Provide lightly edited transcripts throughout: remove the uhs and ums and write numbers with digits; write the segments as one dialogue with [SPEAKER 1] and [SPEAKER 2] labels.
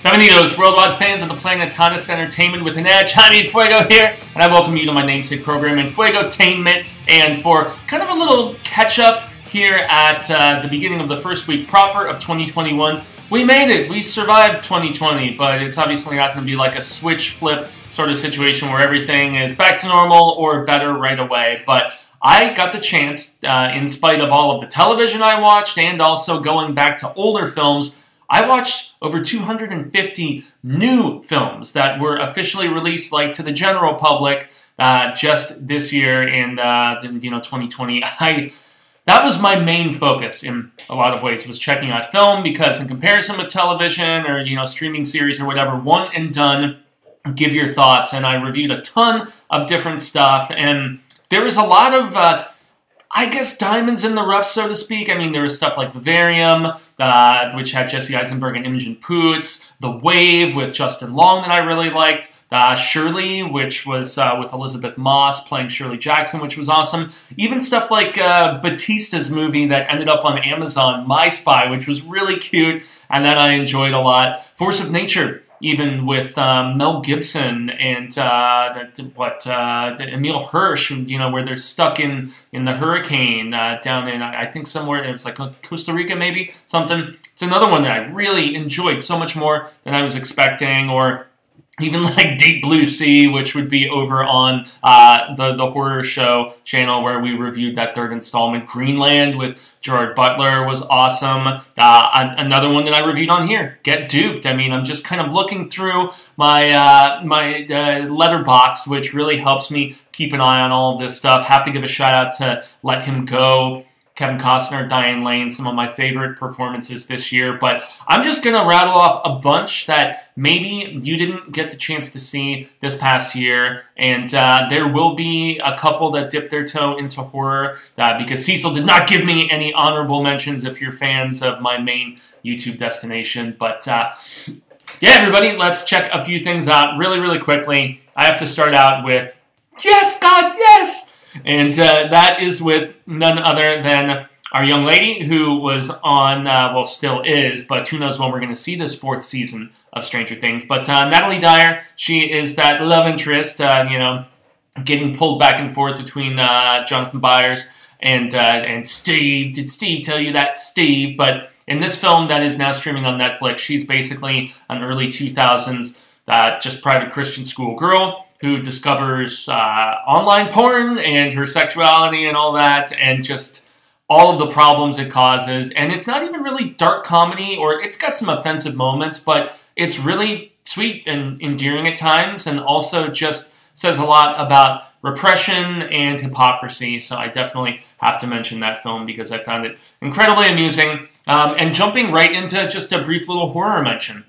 [SPEAKER 1] Bienvenidos, worldwide fans of the planet's hottest entertainment with an edge. Jaime En Fuego here, and I welcome you to my namesake program, Enfuegotainment, and for kind of a little catch-up here at the beginning of the first week proper of 2021. We made it! We survived 2020, but it's obviously not going to be like a switch flip sort of situation where everything is back to normal or better right away, but I got the chance, in spite of all of the television I watched and also going back to older films, I watched over 250 new films that were officially released, like, to the general public just this year in 2020. That was my main focus in a lot of ways, was checking out film, because in comparison with television or streaming series or whatever, one and done, give your thoughts. And I reviewed a ton of different stuff, and there was a lot of I guess diamonds in the rough, so to speak. I mean, there was stuff like Vivarium, which had Jesse Eisenberg and Imogen Poots, The Wave with Justin Long that I really liked, Shirley, which was with Elizabeth Moss playing Shirley Jackson, which was awesome. Even stuff like Batista's movie that ended up on Amazon, My Spy, which was really cute, and that I enjoyed a lot. Force of Nature, even with Mel Gibson and Emil Hirsch, where they're stuck in the hurricane down in, I think somewhere, it was like Costa Rica maybe, something. It's another one that I really enjoyed so much more than I was expecting. Or even like Deep Blue Sea, which would be over on the Horror Show channel, where we reviewed that third installment. Greenland with Gerard Butler was awesome. Another one that I reviewed on here, Get Duped. I mean, I'm just kind of looking through my letterbox, which really helps me keep an eye on all of this stuff. Have to give a shout out to Let Him Go, Kevin Costner, Diane Lane, some of my favorite performances this year. But I'm just going to rattle off a bunch that maybe you didn't get the chance to see this past year. And there will be a couple that dip their toe into horror, because Cecil did not give me any honorable mentions if you're fans of my main YouTube destination. But yeah, everybody, let's check a few things out really, really quickly. I have to start out with, yes, God, yes! And that is with none other than our young lady who was on, well, still is, but who knows when we're going to see this fourth season of Stranger Things. But Natalie Dyer, she is that love interest, getting pulled back and forth between Jonathan Byers and Steve. Did Steve tell you that, Steve? But in this film that is now streaming on Netflix, she's basically an early 2000s just private Christian school girl who discovers online porn and her sexuality and all that, and just all of the problems it causes. And it's not even really dark comedy, or it's got some offensive moments, but it's really sweet and endearing at times, and also just says a lot about repression and hypocrisy. So I definitely have to mention that film because I found it incredibly amusing. And jumping right into just a brief little horror mention,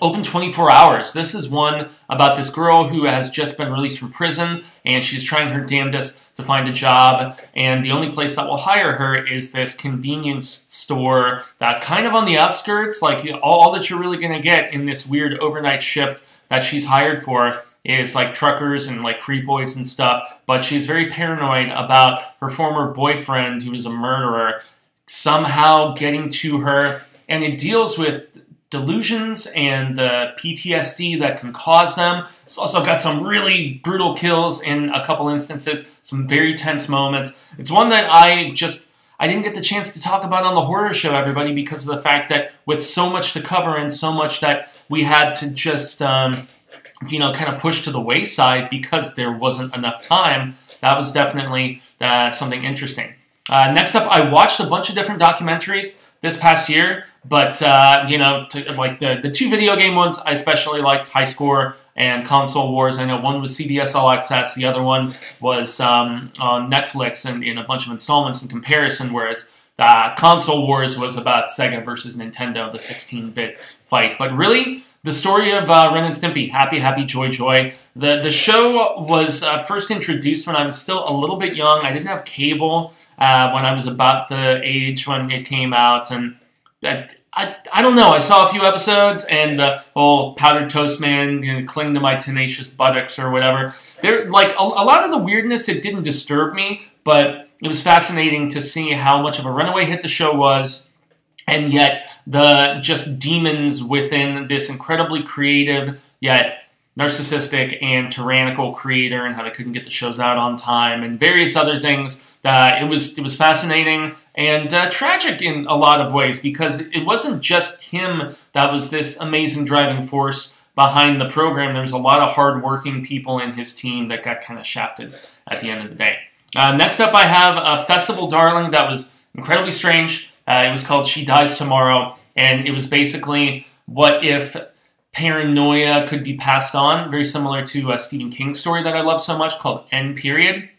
[SPEAKER 1] Open 24 Hours. This is one about this girl who has just been released from prison, and she's trying her damnedest to find a job, and the only place that will hire her is this convenience store that kind of on the outskirts. Like, all that you're really going to get in this weird overnight shift that she's hired for is like truckers and like creep boys and stuff, but she's very paranoid about her former boyfriend, who is a murderer, somehow getting to her, and it deals with delusions and the PTSD that can cause them. It's also got some really brutal kills in a couple instances, some very tense moments. It's one that I didn't get the chance to talk about on the Horror Show, everybody, because of the fact that with so much to cover and so much that we had to just, kind of push to the wayside because there wasn't enough time, that was definitely something interesting. Next up, I watched a bunch of different documentaries this past year, but, like the two video game ones, I especially liked High Score and Console Wars. I know one was CBS All Access, the other one was on Netflix and in a bunch of installments in comparison, whereas Console Wars was about Sega versus Nintendo, the 16-bit fight. But really, the story of Ren and Stimpy, Happy Happy Joy Joy. The show was first introduced when I was still a little bit young. I didn't have cable when I was about the age when it came out, and I don't know. I saw a few episodes, and the whole powdered toast man cling to my tenacious buttocks or whatever. There, like a lot of the weirdness, it didn't disturb me, but it was fascinating to see how much of a runaway hit the show was, and yet the just demons within this incredibly creative yet narcissistic and tyrannical creator, and how they couldn't get the shows out on time, and various other things. It was fascinating and tragic in a lot of ways, because it wasn't just him that was this amazing driving force behind the program. There was a lot of hardworking people in his team that got kind of shafted at the end of the day. Next up, I have a festival darling that was incredibly strange. It was called She Dies Tomorrow, and it was basically what if paranoia could be passed on, very similar to a Stephen King story that I love so much called N Period.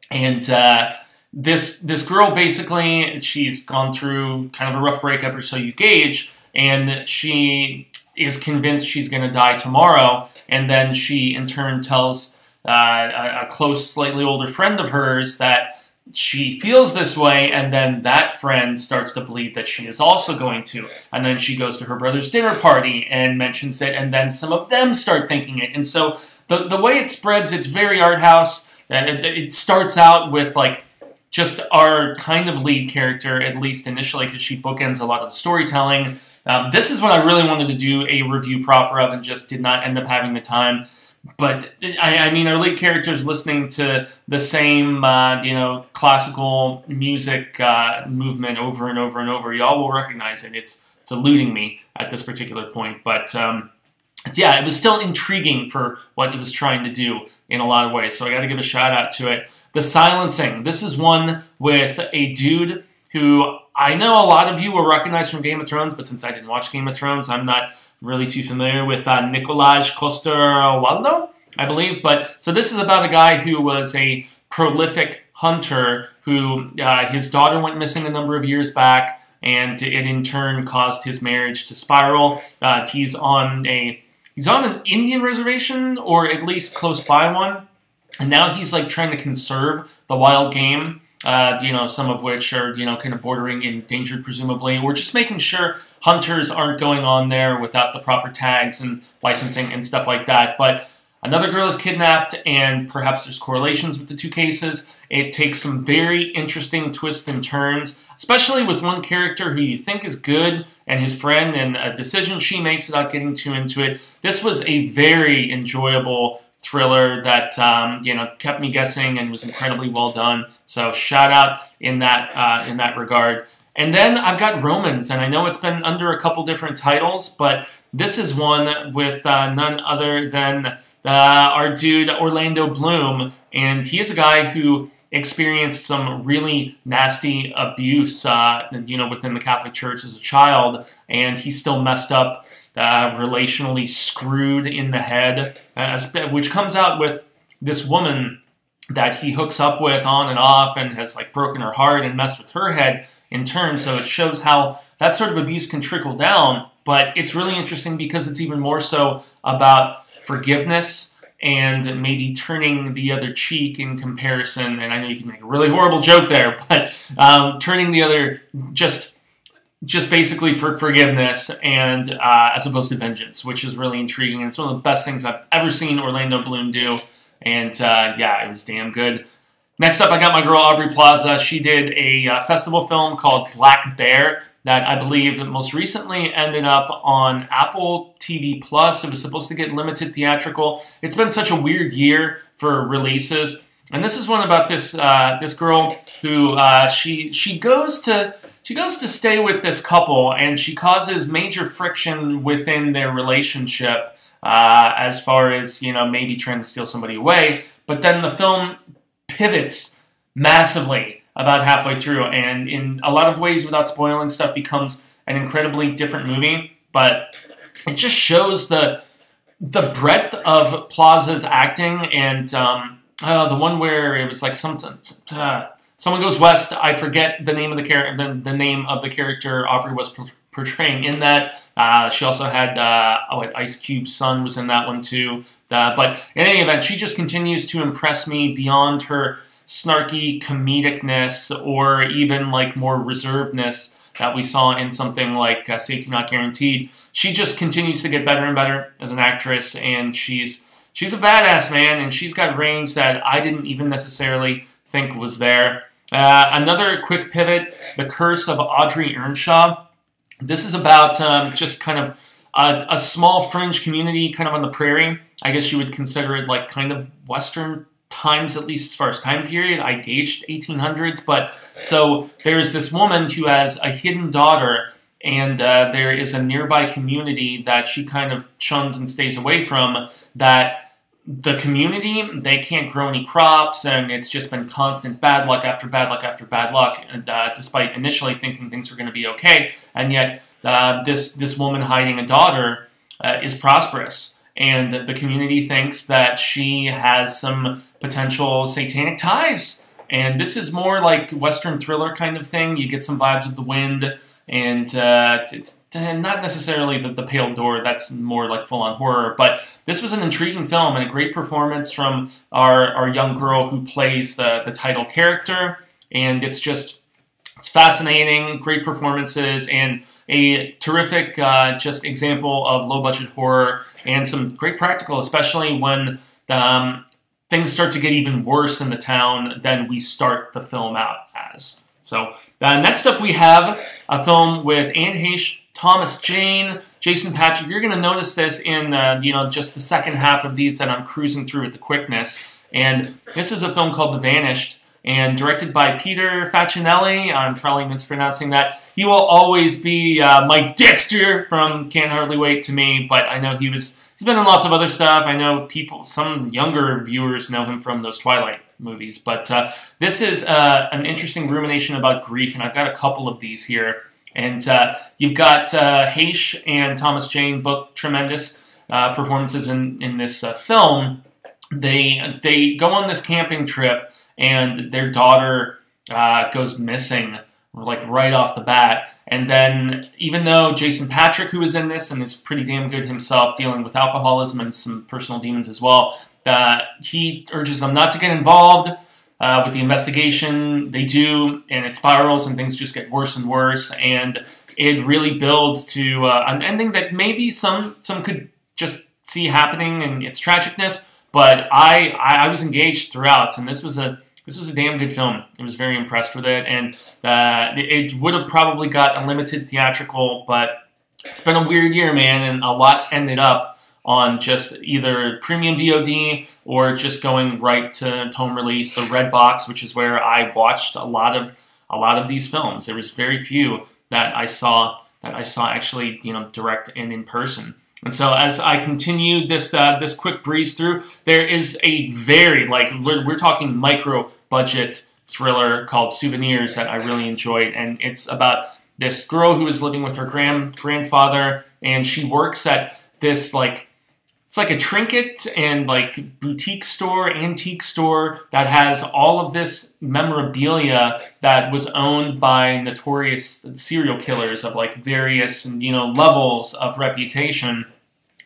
[SPEAKER 1] And this girl, basically, she's gone through kind of a rough breakup, or so you gauge, and she is convinced she's going to die tomorrow, and then she in turn tells a close, slightly older friend of hers that she feels this way, and then that friend starts to believe that she is also going to. And then she goes to her brother's dinner party and mentions it, and then some of them start thinking it. And so the way it spreads, it's very art house. It starts out with like just our kind of lead character, at least initially, because she bookends a lot of the storytelling. This is what I really wanted to do a review proper of, and just did not end up having the time. But, I mean, our lead character is listening to the same, classical music movement over and over and over. Y'all will recognize it. It's eluding me at this particular point. But, yeah, it was still intriguing for what it was trying to do in a lot of ways. So I got to give a shout-out to it. The Silencing. This is one with a dude who I know a lot of you will recognize from Game of Thrones, but since I didn't watch Game of Thrones, I'm not really too familiar with Nicolaj Coster-Waldau, I believe. But so this is about a guy who was a prolific hunter who his daughter went missing a number of years back, and it in turn caused his marriage to spiral. He's on an Indian reservation, or at least close by one, and now he's like trying to conserve the wild game. Some of which are, kind of bordering endangered, presumably, or just making sure hunters aren't going on there without the proper tags and licensing and stuff like that. But another girl is kidnapped, and perhaps there's correlations with the two cases. It takes some very interesting twists and turns, especially with one character who you think is good, and his friend, and a decision she makes without getting too into it. This was a very enjoyable thriller that, kept me guessing and was incredibly well done. So shout out in that regard. And then I've got Romans, and I know it's been under a couple different titles, but this is one with none other than our dude Orlando Bloom, and he is a guy who experienced some really nasty abuse, within the Catholic Church as a child, and he's still messed up, relationally screwed in the head, which comes out with this woman that he hooks up with on and off, and has like broken her heart and messed with her head in turn. So it shows how that sort of abuse can trickle down. But it's really interesting because it's even more so about forgiveness and maybe turning the other cheek in comparison. And I know you can make a really horrible joke there, but turning the other just basically for forgiveness, and as opposed to vengeance, which is really intriguing. And it's one of the best things I've ever seen Orlando Bloom do. And it was damn good. Next up, I got my girl Aubrey Plaza. She did a festival film called Black Bear that I believe most recently ended up on Apple TV+. It was supposed to get limited theatrical. It's been such a weird year for releases. And this is one about this girl who she goes to stay with this couple, and she causes major friction within their relationship. As far as, maybe trying to steal somebody away. But then the film pivots massively about halfway through, and in a lot of ways, without spoiling stuff, becomes an incredibly different movie. But it just shows the breadth of Plaza's acting, and the one where it was like someone goes west. I forget the name of the name of the character Aubrey was portraying in that. She also had Ice Cube's son was in that one too. But in any event, she just continues to impress me beyond her snarky comedicness, or even like more reservedness that we saw in something like Safety Not Guaranteed. She just continues to get better and better as an actress, and she's a badass, man, and she's got range that I didn't even necessarily think was there. Another quick pivot, The Curse of Audrey Earnshaw. This is about just kind of a small fringe community kind of on the prairie. I guess you would consider it like kind of Western times, at least as far as time period. I gauged 1800s, but so there's this woman who has a hidden daughter, and there is a nearby community that she kind of shuns and stays away from, that the community, they can't grow any crops, and it's just been constant bad luck after bad luck after bad luck, and, despite initially thinking things were going to be okay, and yet this woman hiding a daughter is prosperous, and the community thinks that she has some potential satanic ties. And this is more like Western thriller kind of thing. You get some vibes of The Wind, and not necessarily the Pale Door. That's more like full-on horror. But this was an intriguing film and a great performance from our young girl who plays the title character. And it's fascinating, great performances, and a terrific just example of low-budget horror, and some great practical, especially when things start to get even worse in the town than we start the film out as. So next up we have a film with Anne Heche, Thomas Jane, Jason Patric. You're going to notice this in just the second half of these that I'm cruising through at the quickness. And this is a film called The Vanished, and directed by Peter Facinelli. I'm probably mispronouncing that. He will always be Mike Dexter from Can't Hardly Wait to me, but I know he's been in lots of other stuff. I know some younger viewers know him from those Twilight movies. But this is an interesting rumination about grief, and I've got a couple of these here. And you've got Heche and Thomas Jane, both tremendous performances in this film. They go on this camping trip, and their daughter goes missing, like right off the bat. And then, even though Jason Patric, who is in this and is pretty damn good himself, dealing with alcoholism and some personal demons as well, he urges them not to get involved with the investigation. They do, and it spirals, and things just get worse and worse. And it really builds to an ending that maybe some could just see happening in its tragicness. But I was engaged throughout, and this was a damn good film. I was very impressed with it, and it would have probably got a limited theatrical, but it's been a weird year, man, and a lot ended up on just either premium VOD or just going right to home release, the Redbox, which is where I watched a lot of these films. There was very few that I saw actually, direct and in person. And so as I continue this quick breeze through, there is a very, we're talking micro-budget thriller called Souvenirs that I really enjoyed. And it's about this girl who is living with her grandfather, and she works at this, it's like a trinket and, boutique store, antique store that has all of this memorabilia that was owned by notorious serial killers of, various, levels of reputation.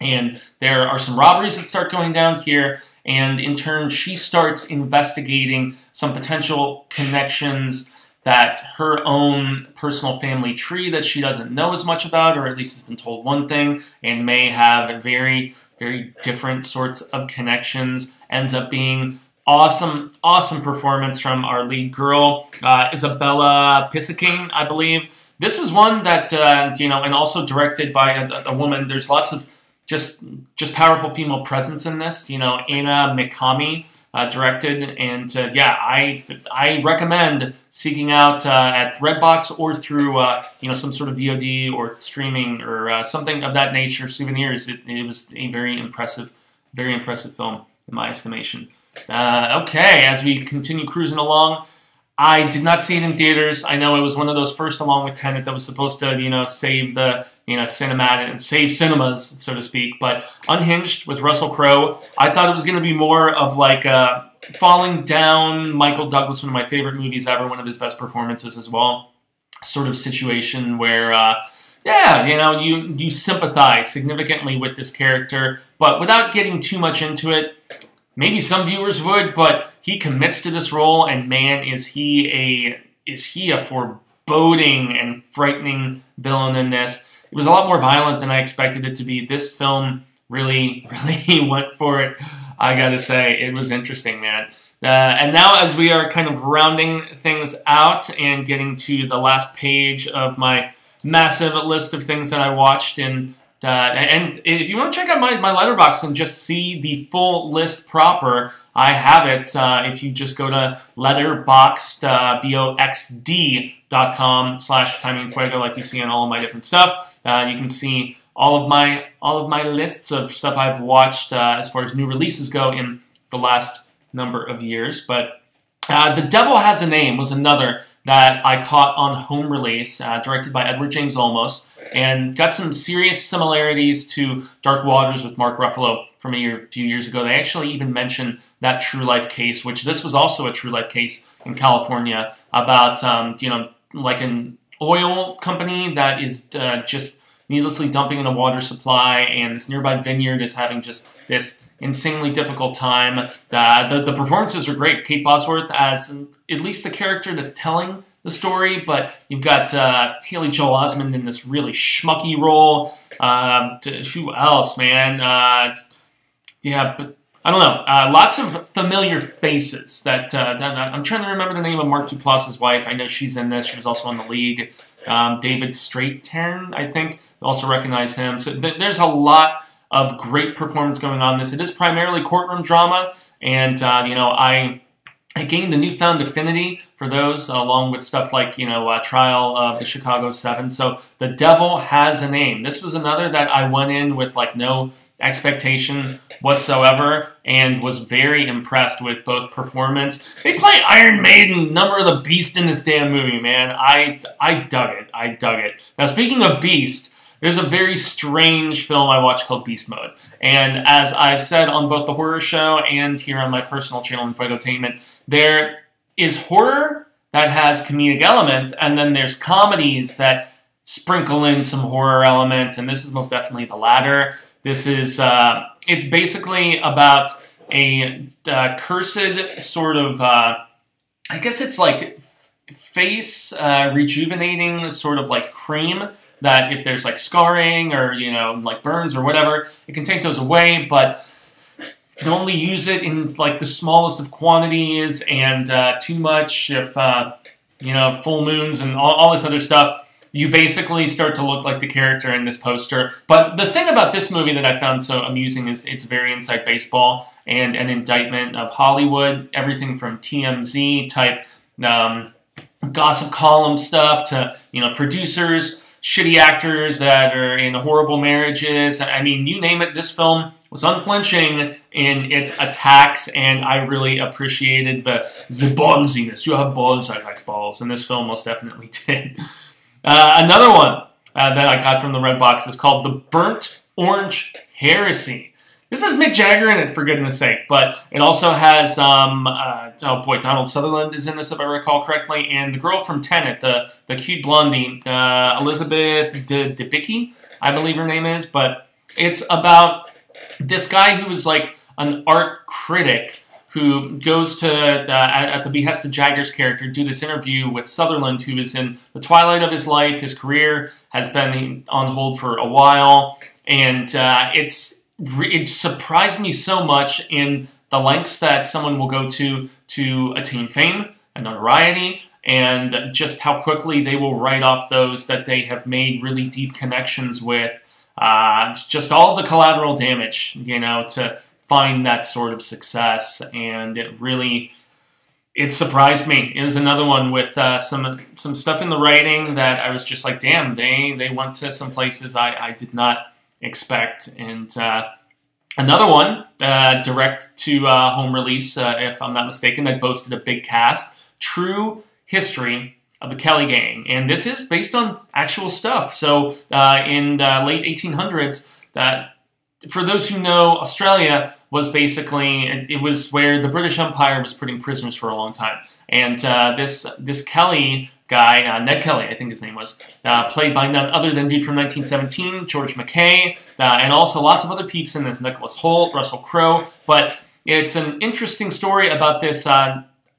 [SPEAKER 1] And there are some robberies that start going down here, and in turn, she starts investigating some potential connections that her own personal family tree that she doesn't know as much about, or at least has been told one thing, and may have very, very different sorts of connections, ends up being awesome, awesome performance from our lead girl, Isabella Pissaking, I believe. This was one that, and also directed by a woman. There's lots of just powerful female presence in this. Anna Mikami directed, and I recommend seeking out at Redbox or through some sort of VOD or streaming or something of that nature. Souvenirs. It was a very impressive film in my estimation. Okay, as we continue cruising along, I did not see it in theaters. I know it was one of those first, along with Tenet, that was supposed to, save the, cinematic and save cinemas, so to speak. But Unhinged with Russell Crowe, I thought it was going to be more of falling down Michael Douglas, one of my favorite movies ever, one of his best performances as well. Sort of situation where, you sympathize significantly with this character, but without getting too much into it. Maybe some viewers would, but he commits to this role, and man, is he a foreboding and frightening villain in this. It was a lot more violent than I expected it to be. This film really, really went for it. I gotta say, it was interesting, man. And now, as we are kind of rounding things out and getting to the last page of my massive list of things that I watched. And if you want to check out my Letterboxd and just see the full list proper, I have it. If you just go to letterboxd, boxd.com/Jaime En Fuego, like you see on all of my different stuff. You can see all of my lists of stuff I've watched as far as new releases go in the last number of years. But The Devil Has a Name was another that I caught on home release, directed by Edward James Olmos, and got some serious similarities to Dark Waters with Mark Ruffalo from a few years ago. They actually even mentioned that true life case, which this was also a true life case in California about, like an oil company that is just needlessly dumping in a water supply, and this nearby vineyard is having just this insanely difficult time. The performances are great. Kate Bosworth as at least the character that's telling the story, but you've got Haley Joel Osment in this really schmucky role. Who else, man? Yeah, but I don't know. Lots of familiar faces. That I'm trying to remember the name of Mark Duplass's wife. I know she's in this. She was also on The League. David Strathairn, I think. Also recognize him. So there's a lot of great performance going on in this. It is primarily courtroom drama, and I gained a newfound affinity for those, along with stuff like Trial of the Chicago 7. So The Devil Has a Name. This was another that I went in with like no expectation whatsoever, and was very impressed with both performance. They play Iron Maiden, Number of the Beast in this damn movie, man. I dug it. I dug it. Now, speaking of Beast, there's a very strange film I watched called Beast Mode. And as I've said on both the horror show and here on my personal channel, Enfuegotainment, there is horror that has comedic elements, and then there's comedies that sprinkle in some horror elements, and this is most definitely the latter. This is, it's basically about a cursed sort of, I guess it's like face rejuvenating sort of like cream that if there's like scarring or, like burns or whatever, it can take those away, but you can only use it in like the smallest of quantities, and too much if, full moons and all this other stuff. You basically start to look like the character in this poster. But the thing about this movie that I found so amusing is it's very inside baseball and an indictment of Hollywood. Everything from TMZ type gossip column stuff to producers, shitty actors that are in horrible marriages. I mean, you name it. This film was unflinching in its attacks, and I really appreciated the ballsiness. You have balls, I like balls, and this film most definitely did. Another one that I got from the Red Box is called The Burnt Orange Heresy. This has Mick Jagger in it, for goodness sake, but it also has, Donald Sutherland is in this, if I recall correctly, and the girl from Tenet, the cute blondie, Elizabeth Debicki, I believe her name is, but it's about this guy who is like an art critic who goes to, at the behest of Jagger's character, do this interview with Sutherland, who is in the twilight of his life. His career has been on hold for a while, and it surprised me so much in the lengths that someone will go to attain fame and notoriety, and just how quickly they will write off those that they have made really deep connections with. Just all the collateral damage, to find that sort of success, and it surprised me. It was another one with some stuff in the writing that I was just like, damn, they went to some places I did not expect. And another one, direct to home release, if I'm not mistaken, that boasted a big cast, True History of the Kelly Gang, and this is based on actual stuff. So in the late 1800s, for those who know, Australia was basically, it was where the British Empire was putting prisoners for a long time. And this Kelly guy, Ned Kelly, I think his name was, played by none other than dude from 1917, George McKay, and also lots of other peeps in this, Nicholas Hoult, Russell Crowe. But it's an interesting story about this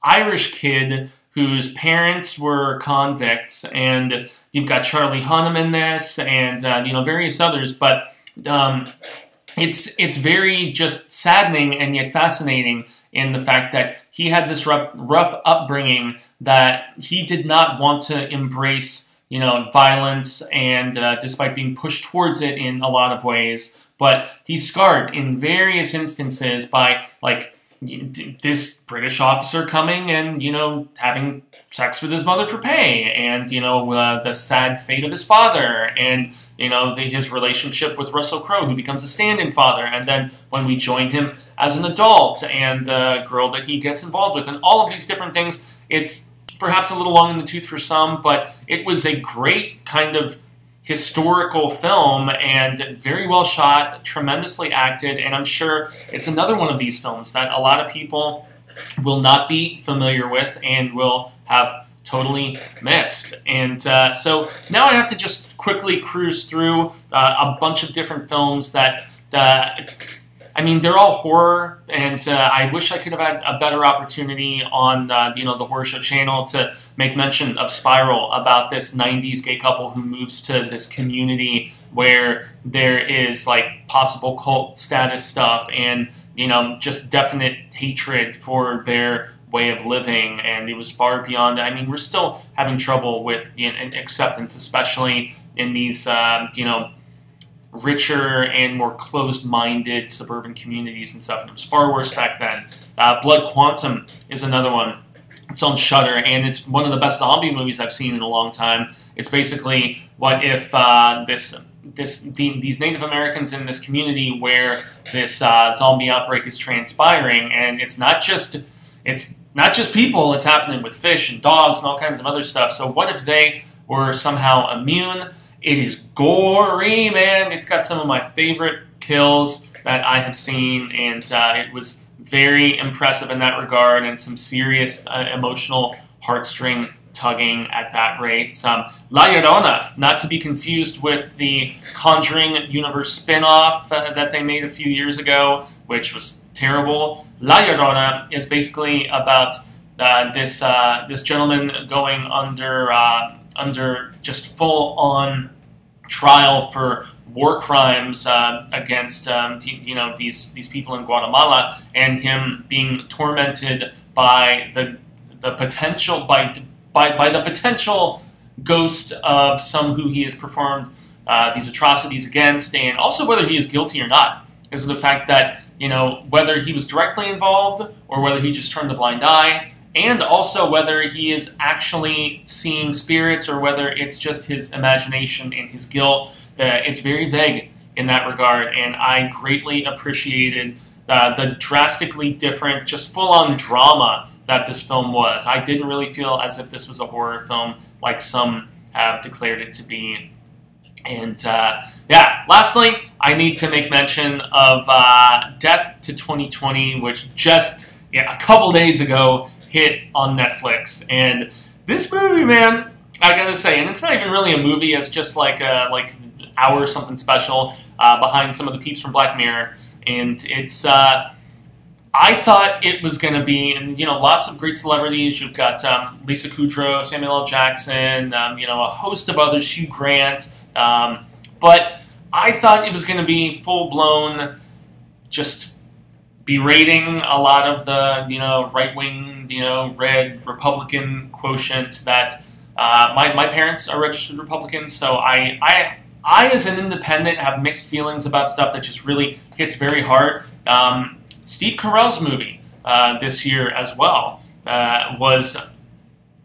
[SPEAKER 1] Irish kid whose parents were convicts, and you've got Charlie Hunnam in this, and various others, but it's very just saddening and yet fascinating in the fact that he had this rough upbringing, that he did not want to embrace violence, and despite being pushed towards it in a lot of ways. But he's scarred in various instances by, like, this British officer coming and, having sex with his mother for pay, and, the sad fate of his father, and, his relationship with Russell Crowe, who becomes a stand-in father, and then when we join him as an adult, and the girl that he gets involved with, and all of these different things. It's perhaps a little long in the tooth for some, but it was a great kind of historical film, and very well shot, tremendously acted, and I'm sure it's another one of these films that a lot of people will not be familiar with and will have totally missed. And so now I have to just quickly cruise through a bunch of different films that, they're all horror, and I wish I could have had a better opportunity on the Horror Show channel to make mention of Spiral, about this 90s gay couple who moves to this community where there is, like, possible cult status stuff and, just definite hatred for their way of living, and it was far beyond. We're still having trouble with acceptance, especially in these, richer and more closed-minded suburban communities and stuff, and it was far worse back then. Blood Quantum is another one. It's on Shudder, and it's one of the best zombie movies I've seen in a long time. It's basically what if these Native Americans in this community where this zombie outbreak is transpiring, and it's not just people, it's happening with fish and dogs and all kinds of other stuff. So what if they were somehow immune? It is gory, man. It's got some of my favorite kills that I have seen, and it was very impressive in that regard, and some serious emotional heartstring tugging at that rate. La Llorona, not to be confused with the Conjuring universe spin-off that they made a few years ago, which was terrible. La Llorona is basically about this gentleman going under just full-on trial for war crimes against these people in Guatemala, and him being tormented by the potential ghost of some who he has performed these atrocities against, and also whether he is guilty or not, because of the fact that whether he was directly involved or whether he just turned a blind eye. And also whether he is actually seeing spirits or whether it's just his imagination and his guilt. It's very vague in that regard, and I greatly appreciated the drastically different, just full-on drama that this film was. I didn't really feel as if this was a horror film like some have declared it to be. And lastly, I need to make mention of Death to 2020, which just a couple days ago hit on Netflix. And this movie, man, I gotta say, and it's not even really a movie, it's just like hour something special behind some of the peeps from Black Mirror. And it's, I thought it was gonna be, and lots of great celebrities. You've got Lisa Kudrow, Samuel L. Jackson, a host of others, Hugh Grant. But I thought it was gonna be full-blown, just berating a lot of the, right-wing, red Republican quotient that my parents are registered Republicans, so I as an independent have mixed feelings about stuff that just really hits very hard. Steve Carell's movie this year as well was,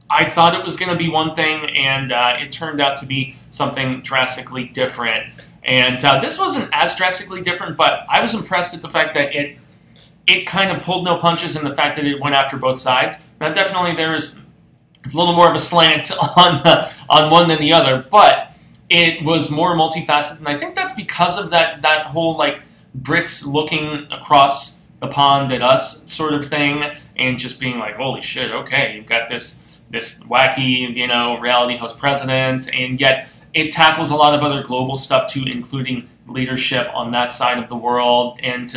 [SPEAKER 1] I thought it was going to be one thing, and it turned out to be something drastically different. And this wasn't as drastically different, but I was impressed at the fact that it kind of pulled no punches in the fact that it went after both sides. Now, definitely it's a little more of a slant on one than the other, but it was more multifaceted, and I think that's because of that whole, like, Brits looking across the pond at us sort of thing, and just being like, holy shit, okay, you've got this wacky, reality host president, and yet it tackles a lot of other global stuff too, including leadership on that side of the world, and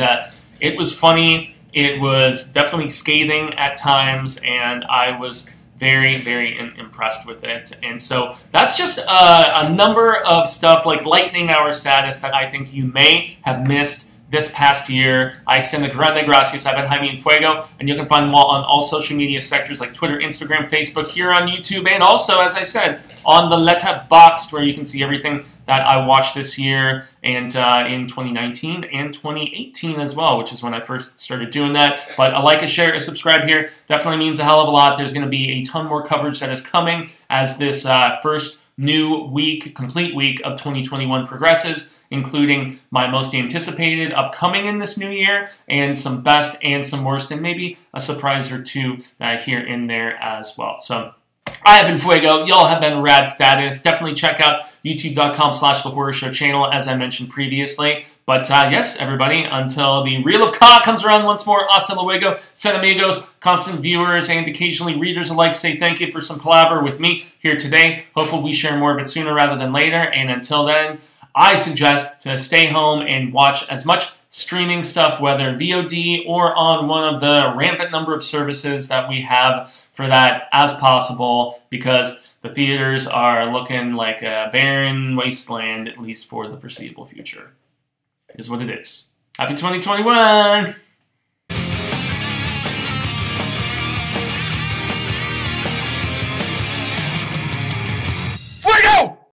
[SPEAKER 1] it was funny. It was definitely scathing at times, and I was very, very impressed with it. And so that's just a number of stuff like lightning hour status that I think you may have missed this past year. I extend a grande gracias. I've been Jaime En Fuego, and you can find them all on all social media sectors like Twitter, Instagram, Facebook, here on YouTube, and also, as I said, on the Letterboxd, where you can see everything that I watched this year and in 2019 and 2018 as well, which is when I first started doing that. But a like, a share, a subscribe here definitely means a hell of a lot. There's going to be a ton more coverage that is coming as this first new week, complete week of 2021 progresses, including my most anticipated upcoming in this new year, and some best and some worst, and maybe a surprise or two here in there as well. So I have been Fuego. Y'all have been rad status. Definitely check out youtube.com/The Horror Show channel, as I mentioned previously. But yes, everybody, until the Reel of Ka comes around once more, hasta luego, sen amigos, constant viewers, and occasionally readers alike, say thank you for some palaver with me here today. Hopefully we share more of it sooner rather than later. And until then, I suggest to stay home and watch as much streaming stuff, whether VOD or on one of the rampant number of services that we have for that as possible, because the theaters are looking like a barren wasteland, at least for the foreseeable future. It is what it is. Happy 2021!